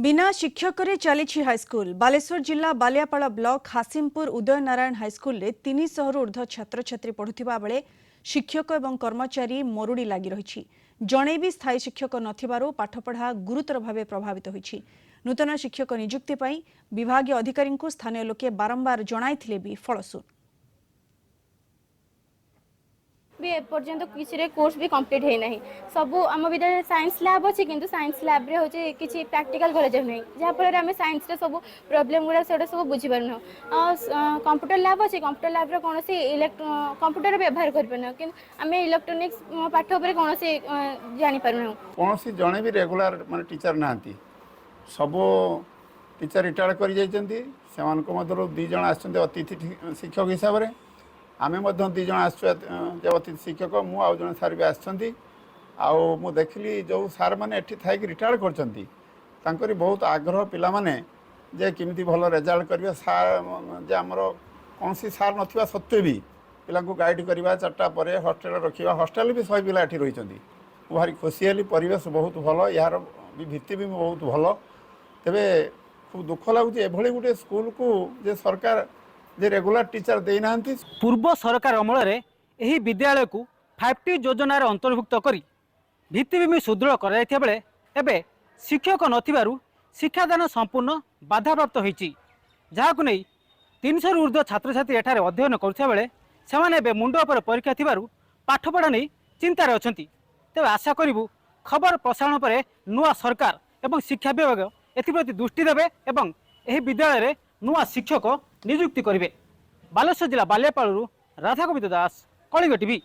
बिना शिक्षक चली हाईस्कल बालेश्वर जिला बालियापाड़ा ब्लॉक हासिमपुर उदय नारायण हाईस्कल में 300 ऊर्ध्व छात्र छात्री पढ़ुवा बेले शिक्षक और कर्मचारी मरुड़ी लगी रही जड़े भी स्थायी शिक्षक नथिबारु पाठपढ़ा गुरुतर भाव प्रभावित होईछि। नूतन शिक्षक नियुक्ति पाई विभागीय अधिकारी को स्थानीय लोके बारंबार जणाइथिले भी फलशून्य। भी एपर्यंत किसी कोर्स भी कंप्लीट है नहीं सब आम विद्यालय साइंस लैब अच्छी किंतु साइंस लैब रे होचे किसी प्रैक्टिकल करा जाउ नहीं जहाँ फल आम साइंस रे सब प्रॉब्लम गुड़ा से सब बुझी पारन। कंप्यूटर लैब अच्छे कंप्यूटर लैब रे कौन कंप्यूटर व्यवहार कर पारन कि आम इलेक्ट्रोनिक्स पाठ उपर कौन जानी पारन। कौन जड़े भी रेगुलर माने टीचर नहांती सब टीचर रिटायर कर जाइछन्ती से मध्य दुई जन आछन्ते अतिथि शिक्षक हिसाब से आमे मध्य दुई जन आसुचे अतिथि शिक्षक मु आउ जन सार भी आछन्ती आउ देखली जो सार मैंने एठी थाइक रिटायर करछन्ती तांकरी बहुत आग्रह पिला माने जे किमिति भल रिजल्ट करिवे सार जे हमर कोनसी सार नथिबा सत्वे भी पिला को गाइड करवा चारटा परे हॉस्टल रखिबा हॉस्टल भी 100 पिला एठी रहिछन्ती मु भारी खुशी हेली परिवेश बहुत भल यार भी भित्ति भी बहुत भल तेबे खूब दुख लागुची एभली गुटे स्कूल को जे सरकार जे रेगुलर टीचर देना। पूर्व सरकार अमल में विद्यालय को 5T योजनार अंतर्भुक्त करी भित्तिभूमि सुदृढ़ कर बेले एवं शिक्षक नथिबारु शिक्षादान संपूर्ण बाधाप्राप्त होईछि जहाकु नहीं 300 ऊर्ध्व छात्र छात्री एठारे अध्ययन करुवा बेले से मुंड उपर परीक्षा थिबारु पाठपढ़ा नहीं चिंतार अछंती। तेबे आशा करिबु खबर प्रसारण पर नुआ सरकार एवं शिक्षा विभाग एथिप्रति दृष्टि देबे एवं एही विद्यालय रे नुआ शिक्षक नियुक्ति करिवे। बालेश्वर जिला बालियापाड़ू राधागोविंद दास, कलिंग टीवी।